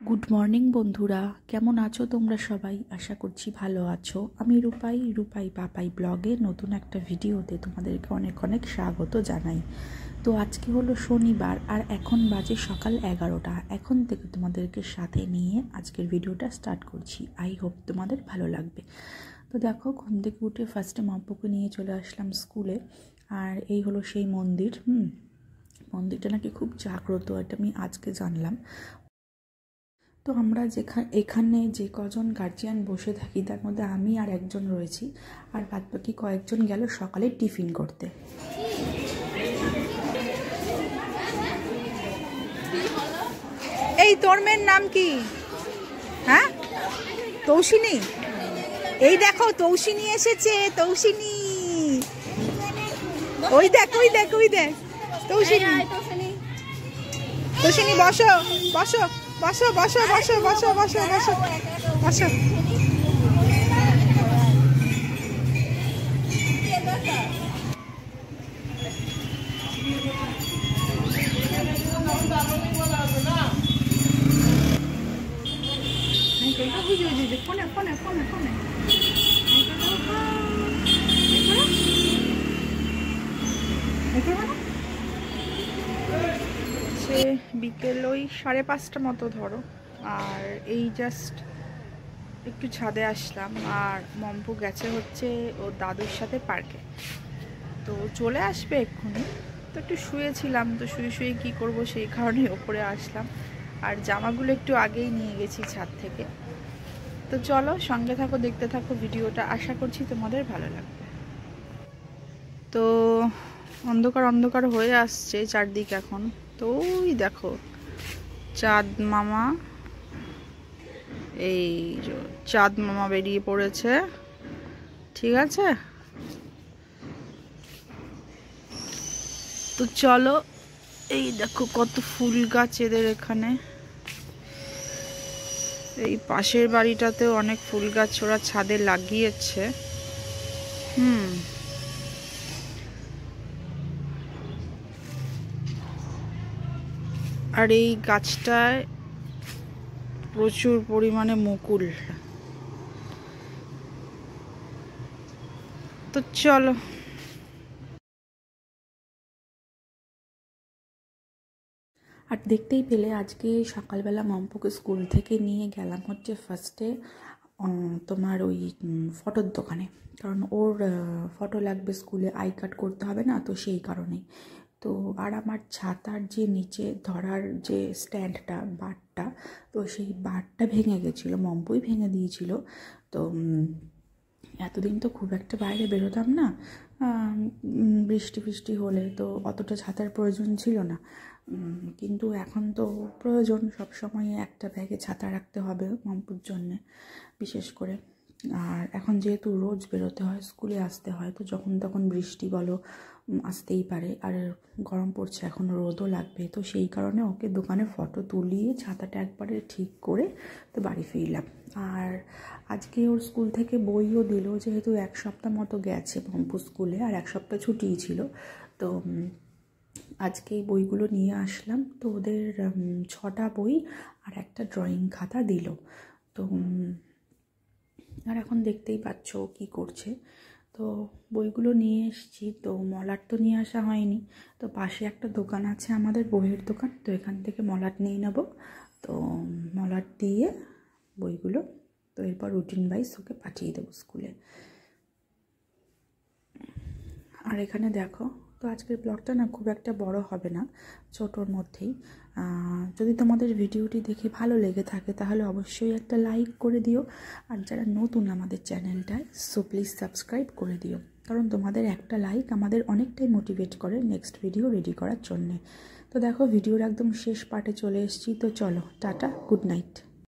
Good morning বন্ধুরা, কেমন আছো তোমরা সবাই? আশা করছি ভালো আছো। আমি রূপাই পাপাই ব্লগে নতুন একটা ভিডিওতে তোমাদেরকে অনেক অনেক স্বাগত জানাই। তো আজকে হলো শনিবার আর এখন বাজে সকাল 11টা। এখন থেকে তোমাদেরকে সাথে নিয়ে আজকের ভিডিওটা স্টার্ট করছি। আই হোপ তোমাদের ভালো লাগবে। তো দেখো, ঘুম থেকে উঠে ফার্স্টে মাম্পুকে নিয়ে চলে আসলাম স্কুলে। আর এই হলো সেই মন্দির। মন্দিরটা নাকি খুব জাগ্রত, এটা আমি আজকে জানলাম। তো আমরা এখানে যে কজন গার্জিয়ান বসে থাকি তার মধ্যে আমি আর একজন রয়েছি, আর বাদবাকি কয়েকজন গেল সকালে টিফিন করতে। এই তোর মেয়ের নাম কি? হ্যাঁ, তৌসিনী। এই দেখো, তৌসিনী এসেছে। তৌসিনী, ওই দেখ ওই দেখ ওই দেখ তৌসিনী। তৌসিনী বসো বসো বসো বসো বসো বসো বসো বসো বসো। সে বিকেল ওই 5:30 মতো ধরো। আর এই জাস্ট একটু ছাদে আসলাম, আর মম্পু গেছে হচ্ছে ওর দাদুর সাথে পার্কে। তো চলে আসবে এক্ষুনি। তো একটু শুয়েছিলাম, তো শুয়ে শুয়ে কী করবো, সেই কারণে ওপরে আসলাম। আর জামাগুলো একটু আগেই নিয়ে গেছি ছাদ থেকে। তো চলো, সঙ্গে থাকো, দেখতে থাকো ভিডিওটা। আশা করছি তোমাদের ভালো লাগবে। তো অন্ধকার অন্ধকার হয়ে আসছে চারদিক এখন। তো ওই দেখো চাঁদ মামা, এই চাঁদ মামা বেরিয়ে পড়েছে। ঠিক আছে, তো চলো। এই দেখো কত ফুল গাছ এদের এখানে। এই পাশের বাড়িটাতেও অনেক ফুল গাছ ওরা ছাদে লাগিয়েছে। আর এই গাছটায় প্রচুর পরিমাণে মুকুল। তো চলো। আর দেখতেই পেলে আজকে সকালবেলা মম্পুকে স্কুল থেকে নিয়ে গেলাম হচ্ছে ফার্স্টে তোমার ওই ফটোর দোকানে, কারণ ওর ফটো লাগবে স্কুলে, আই কার্ড করতে হবে না, তো সেই কারণেই। তো আর আমার ছাতার যে নিচে ধরার যে স্ট্যান্ডটা, বারটা, তো সেই বারটা ভেঙে গেছিলো, মম্পুই ভেঙে দিয়েছিল। তো এতদিন তো খুব একটা বাইরে বেরোতাম না, বৃষ্টি ফৃষ্টি হলে তো অতটা ছাতার প্রয়োজন ছিল না। কিন্তু এখন তো প্রয়োজন, সবসময় একটা ব্যাগে ছাতা রাখতে হবে মম্পুর জন্যে বিশেষ করে। আর এখন যেহেতু রোজ বেরোতে হয়, স্কুলে আসতে হয়, তো যখন তখন বৃষ্টি বলো আসতেই পারে, আর গরম পড়ছে, এখন রোদও লাগবে, তো সেই কারণে ওকে দোকানে ফটো তুলিয়ে ছাতাটা একবারে ঠিক করে তো বাড়ি ফিরলাম। আর আজকে ওর স্কুল থেকে বইও দিল, যেহেতু 1 সপ্তাহ মতো গেছে মম্পু স্কুলে, আর 1 সপ্তাহ ছুটিই ছিল। তো আজকে এই বইগুলো নিয়ে আসলাম। তো ওদের 6টা বই আর একটা ড্রয়িং খাতা দিল। তো আর এখন দেখতেই পাচ্ছ কি করছে। তো বইগুলো নিয়ে এসেছি, তো মলাট তো নিয়ে আসা হয়নি। তো পাশে একটা দোকান আছে আমাদের, বইয়ের দোকান, তো এখান থেকে মলাট নিয়ে নেব। তো মলাট দিয়ে বইগুলো, তো এরপর রুটিন ওয়াইজ ওকে পাঠিয়ে দেবো স্কুলে। আর এখানে দেখো, তো আজকের ব্লগটা না খুব একটা বড় হবে না, ছোটোর মধ্যেই। যদি তোমাদের ভিডিওটি দেখে ভালো লেগে থাকে তাহলে অবশ্যই একটা লাইক করে দিও, আর যারা নতুন আমাদের চ্যানেলটায়, সো প্লিজ সাবস্ক্রাইব করে দিও, কারণ তোমাদের একটা লাইক আমাদের অনেকটাই মোটিভেট করে নেক্সট ভিডিও রেডি করার জন্যে। তো দেখো, ভিডিওর একদম শেষ পার্টে চলে এসেছি। তো চলো, টাটা, গুড নাইট।